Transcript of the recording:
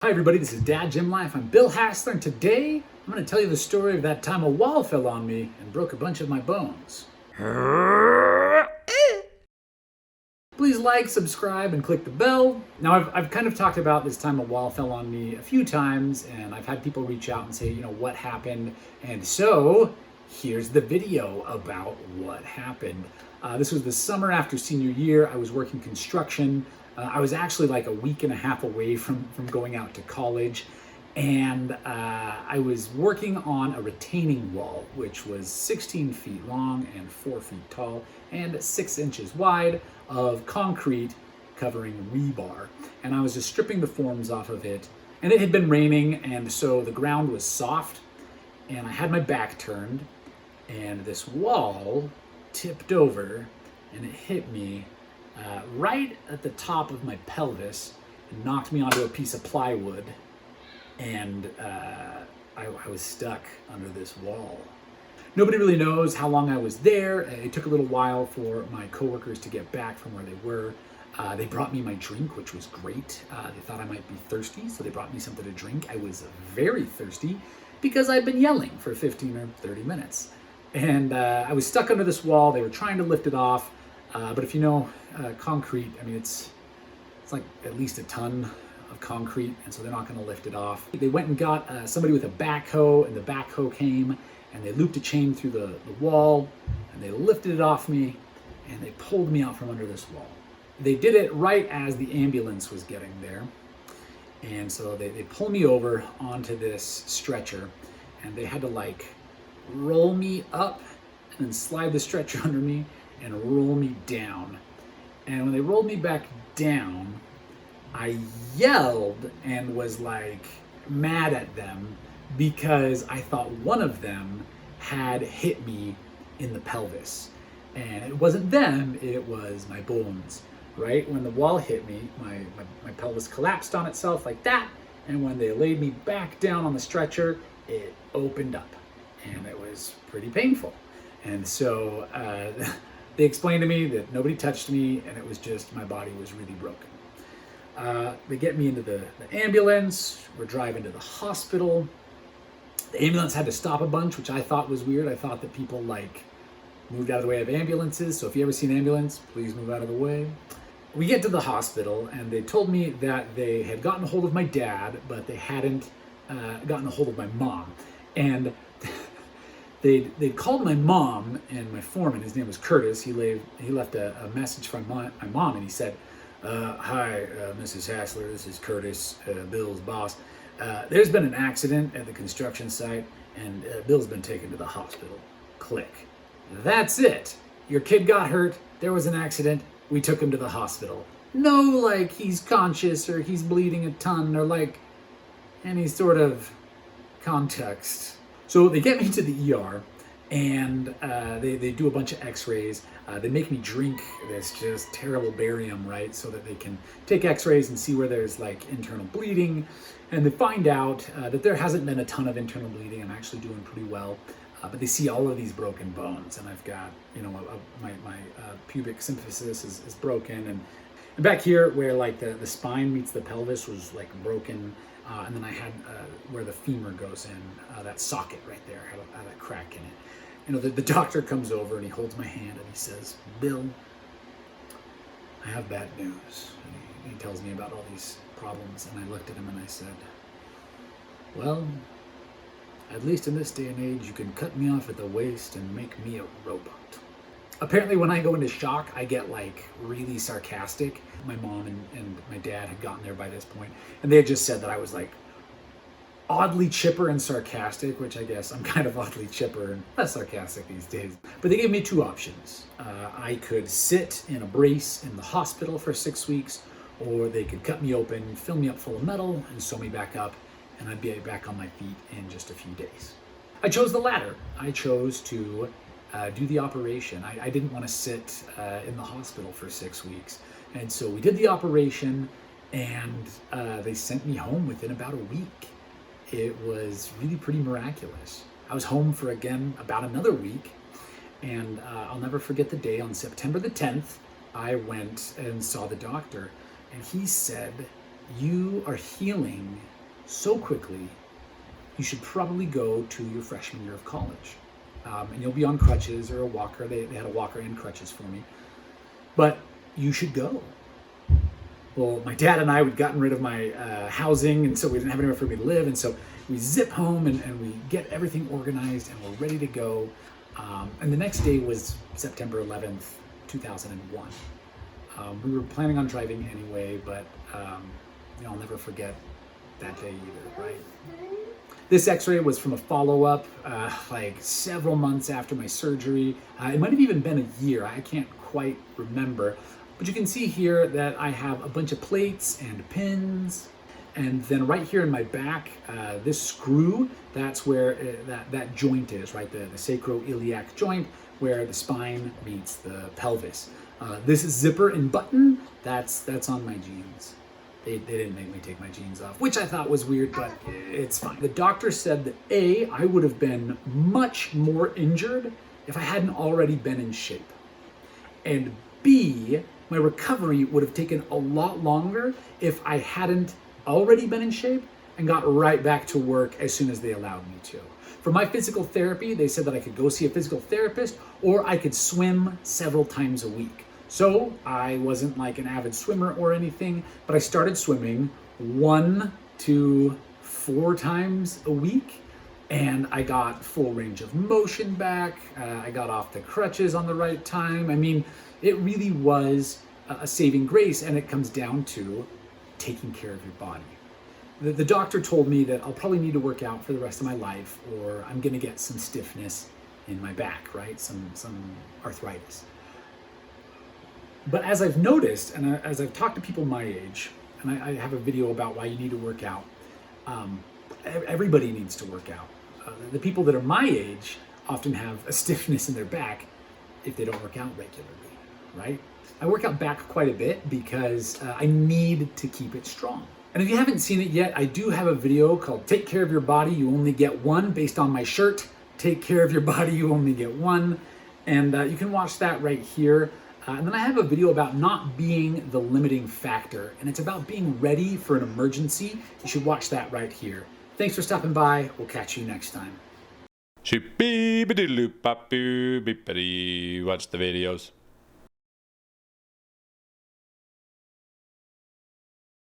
Hi everybody, this is Dad Gym Life. I'm Bill Hassler, and today I'm going to tell you the story of that time a wall fell on me and broke a bunch of my bones. Please like, subscribe, and click the bell. Now, I've kind of talked about this time a wall fell on me a few times, and I've had people reach out and say, what happened? And so, here's the video about what happened. This was the summer after senior year. I was working construction. I was actually like a week and a half away from going out to college. And I was working on a retaining wall, which was 16 feet long and 4 feet tall and 6 inches wide of concrete covering rebar. And I was just stripping the forms off of it. And it had been raining, and so the ground was soft. And I had my back turned, and this wall tipped over, and it hit me right at the top of my pelvis and knocked me onto a piece of plywood. And I was stuck under this wall. Nobody really knows how long I was there. It took a little while for my coworkers to get back from where they were. They brought me my drink, which was great. They thought I might be thirsty, so they brought me something to drink. I was very thirsty because I'd been yelling for 15 or 30 minutes. And I was stuck under this wall. They were trying to lift it off. But if you know concrete, I mean, it's like at least a ton of concrete, and so they're not going to lift it off. They went and got somebody with a backhoe, and the backhoe came, and they looped a chain through the wall, and they lifted it off me, and they pulled me out from under this wall. They did it right as the ambulance was getting there, and so they pulled me over onto this stretcher, and they had to like roll me up and then slide the stretcher under me and roll me down. And when they rolled me back down, I yelled and was like mad at them because I thought one of them had hit me in the pelvis. And it wasn't them, it was my bones, right? When the wall hit me, my pelvis collapsed on itself like that. And when they laid me back down on the stretcher, it opened up, and it was pretty painful. And so they explained to me that nobody touched me, and it was just my body was really broken. They get me into the ambulance. We're driving to the hospital. The ambulance had to stop a bunch, which I thought was weird. I thought that people like moved out of the way of ambulances. So if you ever see an ambulance, please move out of the way. We get to the hospital, and they told me that they had gotten a hold of my dad, but they hadn't gotten a hold of my mom. And They'd called my mom and my foreman. His name was Curtis. He left a message from my mom, and he said, "Hi, Mrs. Hassler. This is Curtis, Bill's boss. There's been an accident at the construction site, and Bill's been taken to the hospital." Click. That's it. Your kid got hurt. There was an accident. We took him to the hospital. No, like he's conscious or he's bleeding a ton or like any sort of context. So they get me to the ER, and they do a bunch of x-rays. They make me drink this just terrible barium, right, so that they can take x-rays and see where there's like internal bleeding. And they find out that there hasn't been a ton of internal bleeding. I'm actually doing pretty well. But they see all of these broken bones, and I've got, my pubic symphysis is broken. And back here where like the spine meets the pelvis was like broken. And then I had where the femur goes in, that socket right there had a crack in it. The doctor comes over and he holds my hand and he says, "Bill, I have bad news." And he tells me about all these problems, and I looked at him and I said, "Well, at least in this day and age, you can cut me off at the waist and make me a robot." Apparently when I go into shock, I get like really sarcastic. My mom and my dad had gotten there by this point, and they had just said that I was like oddly chipper and sarcastic, which I guess I'm kind of oddly chipper and less sarcastic these days. But they gave me two options. I could sit in a brace in the hospital for 6 weeks, or they could cut me open, fill me up full of metal, and sew me back up, and I'd be back on my feet in just a few days. I chose the latter. I chose to do the operation. I didn't want to sit in the hospital for 6 weeks. And so we did the operation, and they sent me home within about a week. It was really pretty miraculous. I was home for, again, about another week, and I'll never forget the day. On September the 10th, I went and saw the doctor, and he said you are healing so quickly, you should probably go to your freshman year of college. And you'll be on crutches or a walker. They had a walker and crutches for me. But you should go. Well, my dad and I, we'd gotten rid of my housing, and so we didn't have anywhere for me to live. And so we zip home and we get everything organized and we're ready to go. And the next day was September 11th, 2001. We were planning on driving anyway, but I'll never forget that day either, right? This x-ray was from a follow-up, like several months after my surgery. It might have even been a year, I can't quite remember. But you can see here that I have a bunch of plates and pins. And then right here in my back, this screw, that's where that joint is, right? The sacroiliac joint, where the spine meets the pelvis. This is zipper and button, that's on my jeans. They didn't make me take my jeans off, which I thought was weird, but it's fine. The doctor said that A, I would have been much more injured if I hadn't already been in shape. And B, my recovery would have taken a lot longer if I hadn't already been in shape and got right back to work as soon as they allowed me to. For my physical therapy, they said that I could go see a physical therapist or I could swim several times a week. So I wasn't like an avid swimmer or anything, but I started swimming 1 to 4 times a week, and I got full range of motion back. I got off the crutches on the right time. I mean, it really was a saving grace, and it comes down to taking care of your body. The doctor told me that I'll probably need to work out for the rest of my life, or I'm gonna get some stiffness in my back, right? Some arthritis. But as I've noticed, and as I've talked to people my age, and I have a video about why you need to work out, everybody needs to work out. The people that are my age often have a stiffness in their back if they don't work out regularly, right? I work out back quite a bit because I need to keep it strong. And if you haven't seen it yet, I do have a video called Take Care of Your Body, You Only Get One, based on my shirt, Take Care of Your Body, You Only Get One. And you can watch that right here. And then I have a video about not being the limiting factor, and it's about being ready for an emergency. You should watch that right here. Thanks for stopping by. We'll catch you next time. Watch the videos.